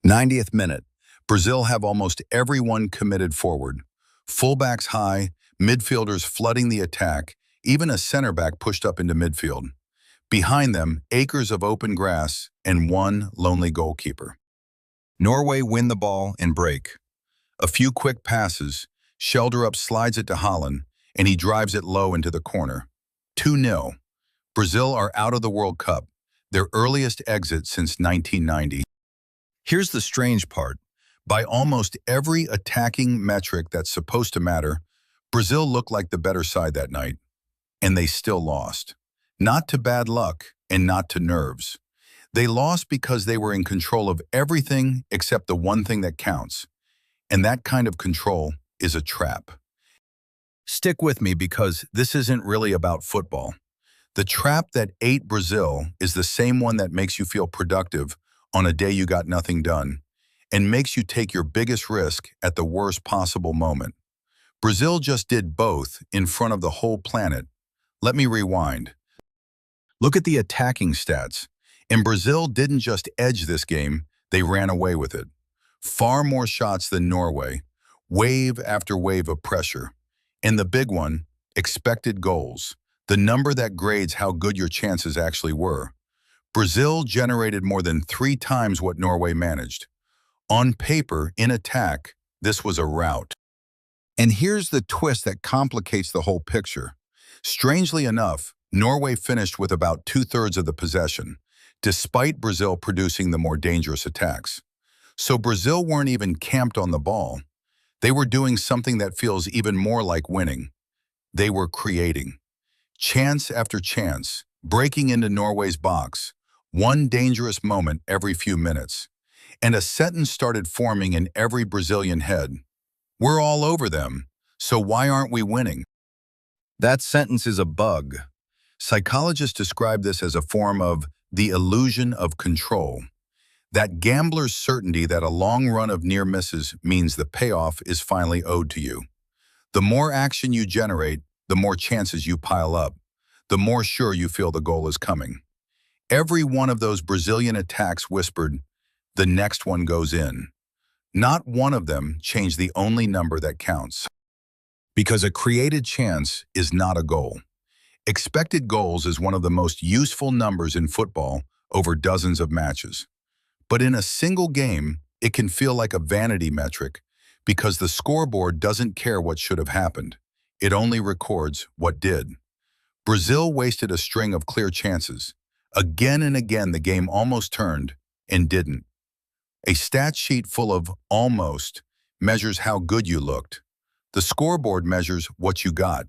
90th minute. Brazil have almost everyone committed forward. Fullbacks high, midfielders flooding the attack, even a center back pushed up into midfield. Behind them, acres of open grass and one lonely goalkeeper. Norway win the ball and break. A few quick passes, Shelderup slides it to Haaland, and he drives it low into the corner. 2-0. Brazil are out of the World Cup, their earliest exit since 1990. Here's the strange part. By almost every attacking metric that's supposed to matter, Brazil looked like the better side that night, and they still lost. Not to bad luck and not to nerves. They lost because they were in control of everything except the one thing that counts, and that kind of control is a trap. Stick with me because this isn't really about football. The trap that ate Brazil is the same one that makes you feel productive on a day you got nothing done, and makes you take your biggest risk at the worst possible moment. Brazil just did both in front of the whole planet. Let me rewind. Look at the attacking stats. And Brazil didn't just edge this game, they ran away with it. Far more shots than Norway, wave after wave of pressure. And the big one, expected goals, the number that grades how good your chances actually were. Brazil generated more than 3 times what Norway managed. On paper, in attack, this was a rout. And here's the twist that complicates the whole picture. Strangely enough, Norway finished with about 2/3 of the possession, despite Brazil producing the more dangerous attacks. So Brazil weren't even camped on the ball. They were doing something that feels even more like winning. They were creating. Chance after chance, breaking into Norway's box, one dangerous moment every few minutes. And a sentence started forming in every Brazilian head. We're all over them, so why aren't we winning? That sentence is a bug. Psychologists describe this as a form of the illusion of control. That gambler's certainty that a long run of near misses means the payoff is finally owed to you. The more action you generate, the more chances you pile up, the more sure you feel the goal is coming. Every one of those Brazilian attacks whispered, the next one goes in. Not one of them changed the only number that counts. Because a created chance is not a goal. Expected goals is one of the most useful numbers in football over dozens of matches. But in a single game, it can feel like a vanity metric because the scoreboard doesn't care what should have happened. It only records what did. Brazil wasted a string of clear chances. Again and again, the game almost turned and didn't. A stat sheet full of almost measures how good you looked. The scoreboard measures what you got.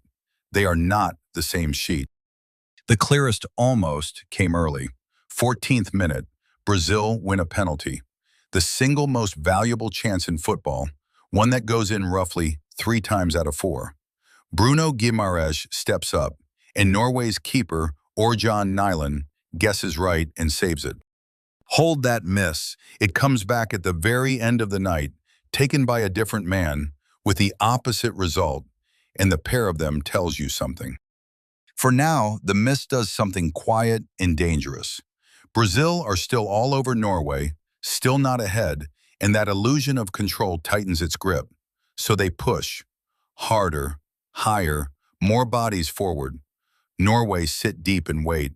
They are not the same sheet. The clearest almost came early. 14th minute, Brazil win a penalty. The single most valuable chance in football, one that goes in roughly 3 times out of 4. Bruno Guimaraes steps up, and Norway's keeper, Orjan Nyland, guesses right and saves it. Hold that miss. It comes back at the very end of the night, taken by a different man, with the opposite result, and the pair of them tells you something. For now, the miss does something quiet and dangerous. Brazil are still all over Norway, still not ahead, and that illusion of control tightens its grip. So they push. Harder, higher, more bodies forward. Norway sit deep and wait.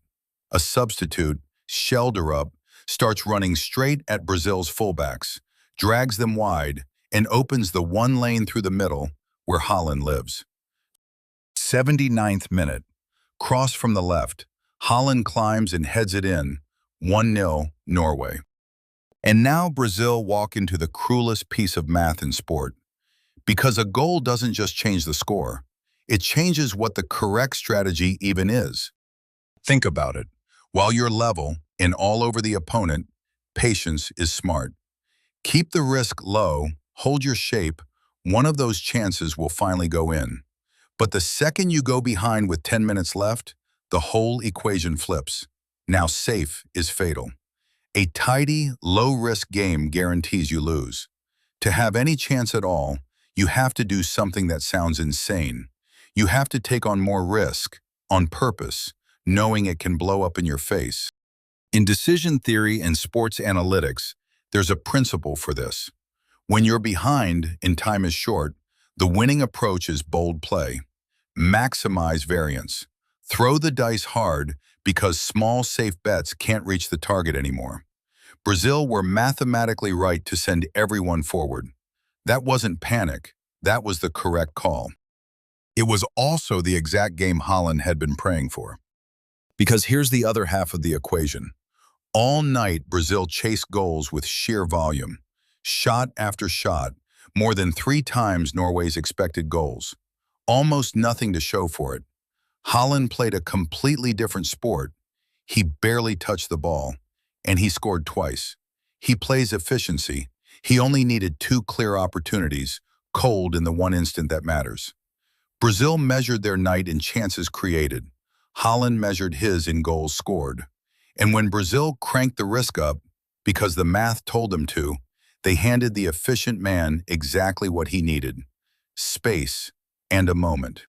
A substitute, Shelderup, starts running straight at Brazil's fullbacks, drags them wide, and opens the one lane through the middle where Haaland lives. 79th minute. Cross from the left. Haaland climbs and heads it in. 1-0 Norway. And now Brazil walk into the cruelest piece of math in sport. Because a goal doesn't just change the score. It changes what the correct strategy even is. Think about it. While you're level and all over the opponent, patience is smart. Keep the risk low, hold your shape, one of those chances will finally go in. But the second you go behind with 10 minutes left, the whole equation flips. Now safe is fatal. A tidy, low-risk game guarantees you lose. To have any chance at all, you have to do something that sounds insane. You have to take on more risk, on purpose, knowing it can blow up in your face. In decision theory and sports analytics, There's a principle for this. When you're behind and time is short, the winning approach is bold play. Maximize variance. Throw the dice hard because small safe bets can't reach the target anymore. Brazil were mathematically right to send everyone forward. That wasn't panic. That was the correct call. It was also the exact game Haaland had been praying for. Because here's the other half of the equation. All night, Brazil chased goals with sheer volume. Shot after shot, more than 3 times Norway's expected goals. Almost nothing to show for it. Haaland played a completely different sport. He barely touched the ball, and he scored twice. He plays efficiency. He only needed 2 clear opportunities, cold in the one instant that matters. Brazil measured their night in chances created. Haaland measured his in goals scored. And when Brazil cranked the risk up, because the math told them to, they handed the efficient man exactly what he needed: space and a moment.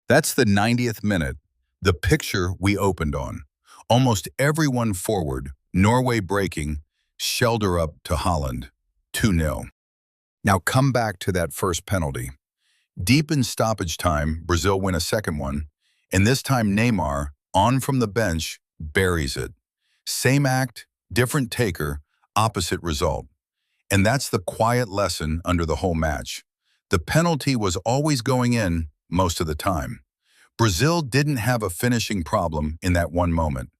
That's the 90th minute, the picture we opened on. Almost everyone forward, Norway breaking, shoulder up to Haaland, 2-0. Now come back to that first penalty. Deep in stoppage time, Brazil win a second one, and this time Neymar, on from the bench, buries it. Same act, different taker, opposite result. And that's the quiet lesson under the whole match. The penalty was always going in most of the time. Brazil didn't have a finishing problem in that one moment.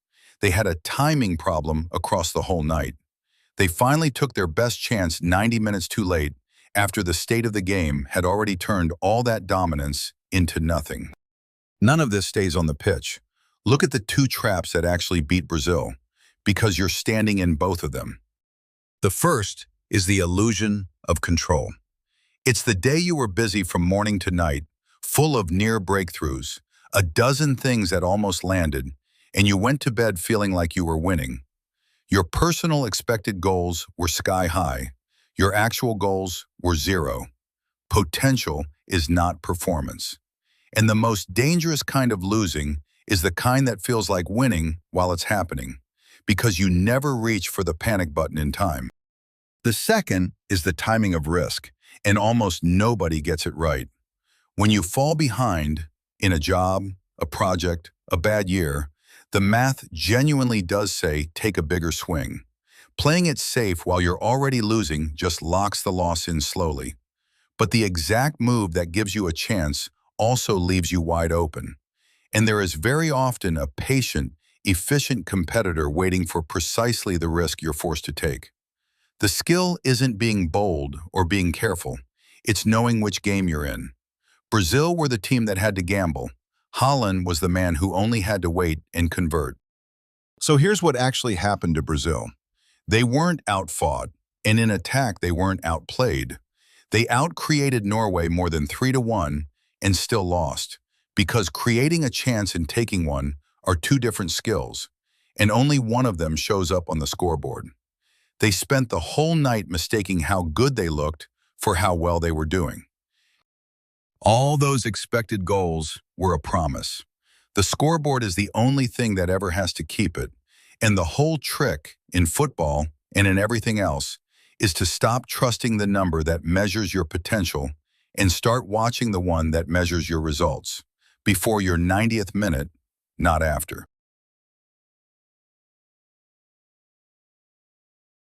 They had a timing problem across the whole night. They finally took their best chance 90 minutes too late, after the state of the game had already turned all that dominance into nothing. None of this stays on the pitch. Look at the 2 traps that actually beat Brazil, because you're standing in both of them. The first is the illusion of control. It's the day you were busy from morning to night, full of near breakthroughs, a dozen things that almost landed, and you went to bed feeling like you were winning. Your personal expected goals were sky high. Your actual goals were 0. Potential is not performance. And the most dangerous kind of losing is the kind that feels like winning while it's happening, because you never reach for the panic button in time. The second is the timing of risk, and almost nobody gets it right. When you fall behind in a job, a project, a bad year, the math genuinely does say take a bigger swing. Playing it safe while you're already losing just locks the loss in slowly. But the exact move that gives you a chance also leaves you wide open. And there is very often a patient, efficient competitor waiting for precisely the risk you're forced to take. The skill isn't being bold or being careful. It's knowing which game you're in. Brazil were the team that had to gamble. Haaland was the man who only had to wait and convert. So here's what actually happened to Brazil. They weren't outfought, and in attack they weren't outplayed. They outcreated Norway more than 3-1 and still lost, because creating a chance and taking one are 2 different skills, and only one of them shows up on the scoreboard. They spent the whole night mistaking how good they looked for how well they were doing. All those expected goals were a promise. The scoreboard is the only thing that ever has to keep it, and the whole trick in football and in everything else is to stop trusting the number that measures your potential and start watching the one that measures your results before your 90th minute, not after.